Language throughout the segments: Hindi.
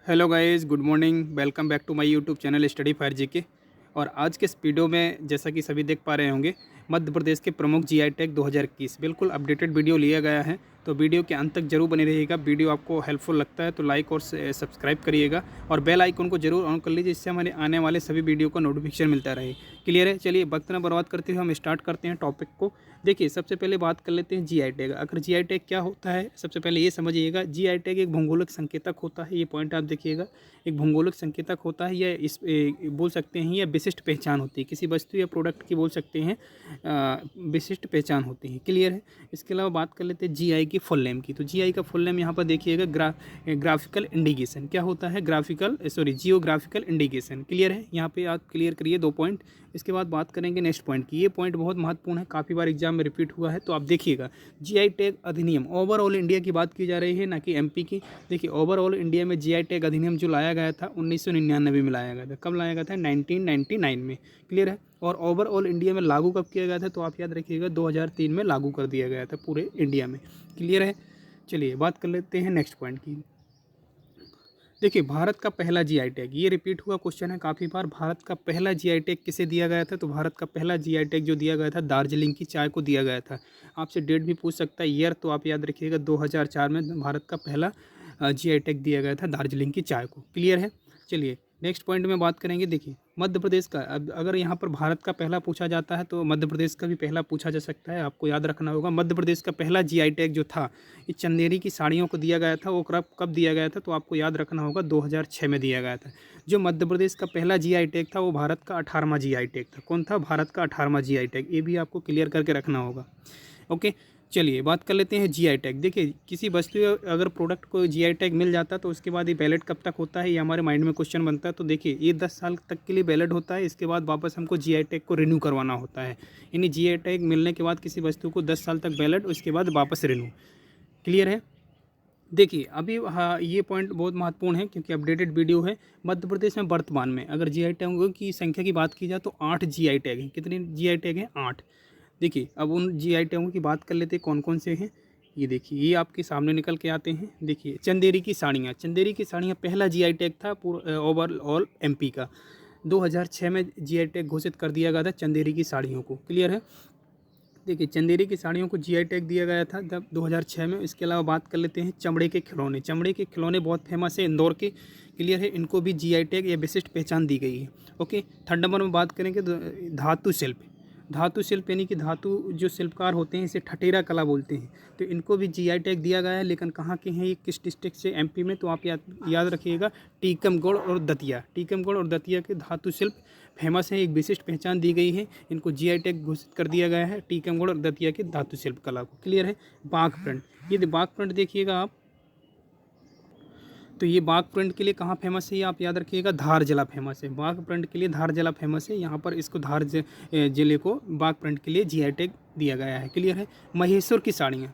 Hello guys, good morning. Welcome back to my YouTube channel study for GK. और आज के इस वीडियो में जैसा कि सभी देख पा रहे होंगे, मध्य प्रदेश के प्रमुख जीआई टैग 2021 बिल्कुल अपडेटेड वीडियो लिया गया है। तो वीडियो के अंत तक जरूर बने रहिएगा। वीडियो आपको हेल्पफुल लगता है तो लाइक और सब्सक्राइब करिएगा और बेल आइकन को जरूर ऑन कर लीजिए, इससे हमारे आने वाले सभी वीडियो का नोटिफिकेशन मिलता रहे। क्लियर है? चलिए वक्त ना बर्बाद करते हुए हम स्टार्ट करते हैं टॉपिक को। देखिए, सबसे पहले बात कर लेते हैं जीआई टैग। अगर जीआई टैग क्या होता है, सबसे पहले ये समझिएगा। जीआई टैग एक भौगोलिक संकेतक होता है। ये पॉइंट आप देखिएगा, एक भौगोलिक संकेतक होता है। यह बोल सकते हैं, यह विशिष्ट पहचान होती है किसी वस्तु या प्रोडक्ट की, बोल सकते हैं विशिष्ट पहचान होती है। क्लियर है? इसके अलावा बात कर लेते हैं जीआई की फुल नेम की। तो जीआई का फुल नेम यहाँ पर देखिएगा, ग्राफिकल इंडिकेशन। क्या होता है? Geographical indication. क्लियर है? यहाँ पे आप क्लियर करिए 2 पॉइंट। इसके बाद बात करेंगे नेक्स्ट पॉइंट की। ये पॉइंट बहुत महत्वपूर्ण है, काफ़ी बार एग्जाम में रिपीट हुआ है, तो आप देखिएगा। जीआई टैग अधिनियम, ओवरऑल इंडिया की बात की जा रही है, ना कि एमपी की। देखिए, ओवरऑल इंडिया में जीआई टैग अधिनियम जो लाया गया था 1999 में लाया गया था। कब लाया गया था? 1999 में। क्लियर है? और ओवरऑल इंडिया में लागू कब किया गया था? तो आप याद रखिएगा 2003 में लागू कर दिया गया था पूरे इंडिया में। क्लियर है? चलिए बात कर लेते हैं नेक्स्ट पॉइंट की। देखिए, भारत का पहला जीआई टैग, ये रिपीट हुआ क्वेश्चन है काफ़ी बार। भारत का पहला जीआई टैग किसे दिया गया था? तो भारत का पहला जीआई टैग जो दिया गया था, दार्जिलिंग की चाय को दिया गया था। आपसे डेट भी पूछ सकता है, ईयर, तो आप याद रखिएगा 2004 में भारत का पहला जीआई टैग दिया गया था दार्जिलिंग की चाय को। क्लियर है? चलिए नेक्स्ट पॉइंट में बात करेंगे। देखिए, मध्य प्रदेश का, अब अगर यहाँ पर भारत का पहला पूछा जाता है तो मध्य प्रदेश का भी पहला पूछा जा सकता है। आपको याद रखना होगा, मध्य प्रदेश का पहला जीआई टैग जो था, ये चंदेरी की साड़ियों को दिया गया था। वो कब दिया गया था? तो आपको याद रखना होगा 2006 में दिया गया था। जो मध्य प्रदेश का पहला जीआई टैग था वो भारत का 18वां जीआई टैग था। कौन था? भारत का 18वां जीआई टैग। ये भी आपको क्लियर करके रखना होगा। ओके, चलिए बात कर लेते हैं जीआई टैग। देखिए, किसी वस्तु या अगर प्रोडक्ट को जीआई टैग मिल जाता है तो उसके बाद ये वैलिड कब तक होता है, ये हमारे माइंड में क्वेश्चन बनता है। तो देखिए, ये 10 साल तक के लिए वैलिड होता है। इसके बाद वापस हमको जीआई टैग को रिन्यू करवाना होता है। यानी जीआई टैग मिलने के बाद किसी वस्तु को 10 साल तक वैलिड, उसके बाद वापस रिन्यू। क्लियर है? देखिए, अभी हाँ, ये पॉइंट बहुत महत्वपूर्ण है क्योंकि अपडेटेड वीडियो है। मध्य प्रदेश में वर्तमान में अगर जीआई टैगों की संख्या की बात की जाए तो 8 जीआई टैग हैं। कितने जीआई टैग हैं? 8। देखिए, अब उन जीआई टैगों की बात कर लेते हैं कौन कौन से हैं। ये देखिए, ये आपके सामने निकल के आते हैं। देखिए, चंदेरी की साड़ियाँ। चंदेरी की साड़ियाँ पहला जीआई टैग था ओवरऑल एमपी का। 2006 में जीआई टैग घोषित कर दिया गया था चंदेरी की साड़ियों को। क्लियर है? देखिए, चंदेरी की साड़ियों को जीआई टैग दिया गया था जब 2006 में। इसके अलावा बात कर लेते हैं चमड़े के खिलौने। चमड़े के खिलौने बहुत फेमस है इंदौर के। क्लियर है? इनको भी जीआई टैग या विशिष्ट पहचान दी गई है। ओके, थर्ड नंबर में बात करेंगे तो धातु शिल्प। धातु शिल्प यानी कि धातु जो शिल्पकार होते हैं, इसे ठठेरा कला बोलते हैं। तो इनको भी जीआई टैग दिया गया है, लेकिन कहाँ के हैं ये, किस डिस्ट्रिक्ट से? एमपी में। तो आप याद रखिएगा, टीकमगढ़ और दतिया। टीकमगढ़ और दतिया के धातु शिल्प फेमस है, एक विशिष्ट पहचान दी गई है। इनको जीआई टैग घोषित कर दिया गया है, टीकमगढ़ और दतिया की धातु शिल्प कला को। क्लियर है? बाघ प्रिंट, ये बाघ प्रिंट देखिएगा आप। तो ये बाघ प्रिंट के लिए कहाँ फेमस है? ये आप याद रखिएगा, धार जिला फेमस है। बाघ प्रिंट के लिए धार जिला फेमस है। यहाँ पर इसको धार जिले को बाघ प्रिंट के लिए जीआई टैग दिया गया है। क्लियर है? महेश्वर की साड़ियाँ।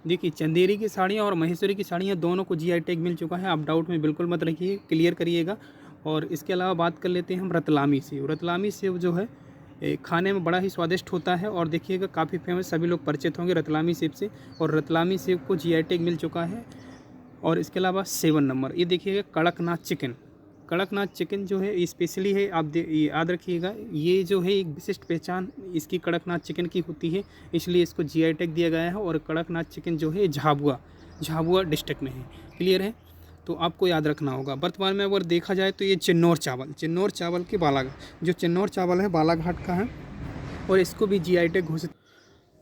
देखिए, चंदेरी की साड़ियाँ और महेश्वरी की साड़ियाँ दोनों को जीआई टैग मिल चुका है। आप डाउट में बिल्कुल मत रखिए, क्लियर करिएगा। और इसके अलावा बात कर लेते हैं हम रतलामी सेव। रतलामी सेव जो है खाने में बड़ा ही स्वादिष्ट होता है और देखिएगा काफ़ी फेमस, सभी लोग परिचित होंगे रतलामी सेव से। और रतलामी सेव को जीआई टैग मिल चुका है। और इसके अलावा 7 नंबर, ये देखिएगा कड़कनाथ चिकन। कड़कनाथ चिकन जो है स्पेशली है, आप याद रखिएगा, ये जो है एक विशिष्ट पहचान इसकी कड़कनाथ चिकन की होती है, इसलिए इसको जीआई टैग दिया गया है। और कड़कनाथ चिकन जो है झाबुआ डिस्ट्रिक्ट में है। क्लियर है? तो आपको याद रखना होगा। वर्तमान में अगर देखा जाए तो ये चिन्नौर चावल के बालाघाट, जो चिन्नौर चावल है बालाघाट का है, और इसको भी जीआई टैग घोषित।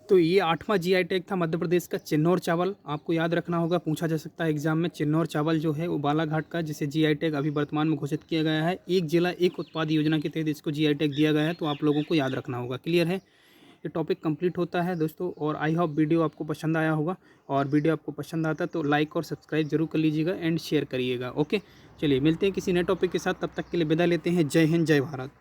तो ये 8वां जीआई टैग था मध्य प्रदेश का, चिन्नौर चावल। आपको याद रखना होगा, पूछा जा सकता है एग्जाम में। चिन्नौर चावल जो है वो बालाघाट का, जिसे जीआई टैग अभी वर्तमान में घोषित किया गया है। एक जिला एक उत्पाद योजना के तहत इसको जीआई टैग दिया गया है, तो आप लोगों को याद रखना होगा। क्लियर है? ये टॉपिक कंप्लीट होता है दोस्तों, और आई होप वीडियो आपको पसंद आया होगा। और वीडियो आपको पसंद आता है तो लाइक और सब्सक्राइब जरूर कर लीजिएगा एंड शेयर करिएगा। ओके, चलिए मिलते हैं किसी नए टॉपिक के साथ, तब तक के लिए विदा लेते हैं। जय हिंद, जय भारत।